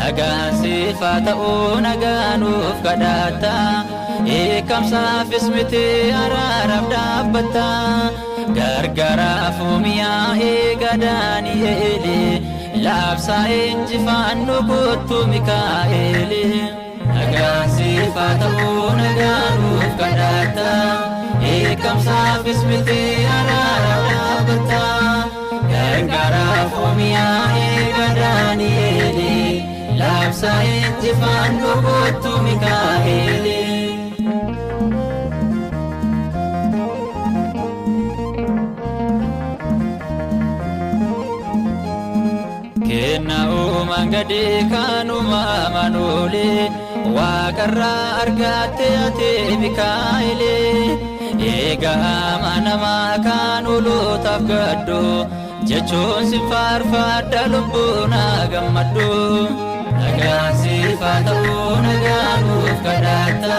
nagaan siif haa ta'u nagaan nuuf kadhatta eekamsaafis miti araaraaf dhaabbatta gargaaraaf miyaa'ee Daani'eeli labsaa injifannu kottu Mikaa'eeli nagaan siif haa ta'u nagaan nuuf kadhatta eekamsaafis miti araaraaf dhaabbatta gargaaraaf miyaa'ee Daani'eeli labsaa injifannu kottu Mikaa'eeli kenna uumangadi kanuma manole waaqarra argatte ate Mikaa'eeli eega amanama kan ulootaaf gaddu jechuun si faarfadha lubbuun gammaddu nagaan siif haa ta'u nagaan nuuf kadhatta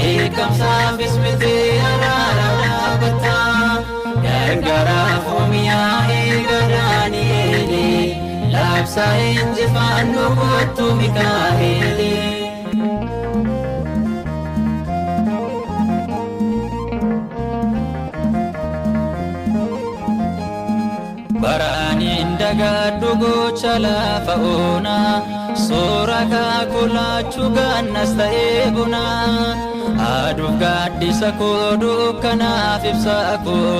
eekamsaafis miti araaraaf dhaabbatta gargaaraaf miyaa'ee Daani'eeli labsaa injifannu kottu Mikaa'eeli baraanin dagaddu gocha lafa onaa soora kaakulaachuu gannas ta'ee buna aduuf gaaddisa koo dukkanaaf ibsa koo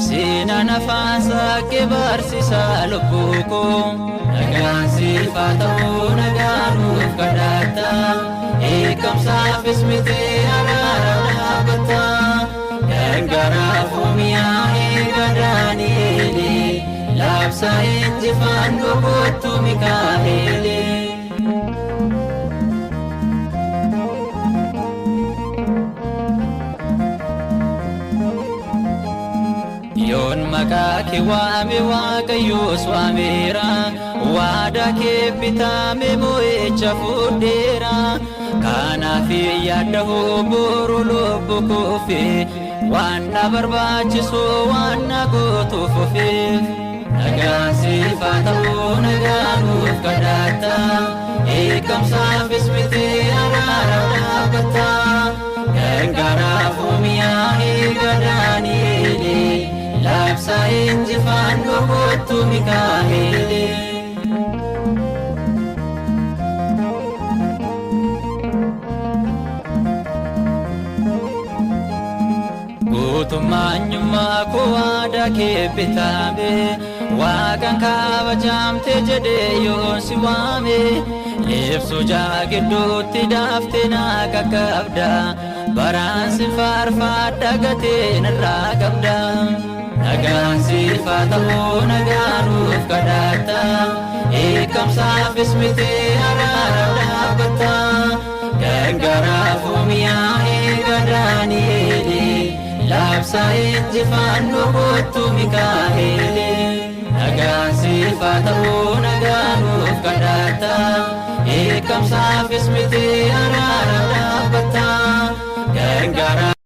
seena nafaan saaqqee barsiisaa lubbuu koo nagaan siif haa ta'u nagaan nuuf kadhatta eekamsaafis miti araaraaf dhaabbatta gargaaraaf miyaa'ee Daani'eeli labsaa injifannu kottu Mikaa'eeli yoon maqaa kee waame Waaqayyoos waameera waadaa kee bitame mo'icha fudheera kanaaf yaadda boru lubbu koofi waan na barbaachisu waan na gootuuf ofiif nagaan siif haa ta'u nagaan nuuf kadhatta eekamsaafis miti araaraaf dhaabbatta gargaaraaf miyaa'ee Daani'eeli labsaa injifannu kottu Mikaa'eeli guutummaanyummaa koo waadaa kee bitame waaqan kabajamte jedhee yoon si waame ibsu jaagidduutti daaftee naa qaqqabda baraan si faarfadha gateen irraa qabda nagaan siif haa ta'u nagaan nuuf kadhatta eekamsaafis miti araaraaf dhaabbatta gargaaraaf miyaa'ee Daani'eeli labsaa injifannu kottu Mikaa'eeli nagaan siif haa ta'u nagaan nuuf kadhatta eekamsaafis miti araaraaf dhaabbatta gargaaraaf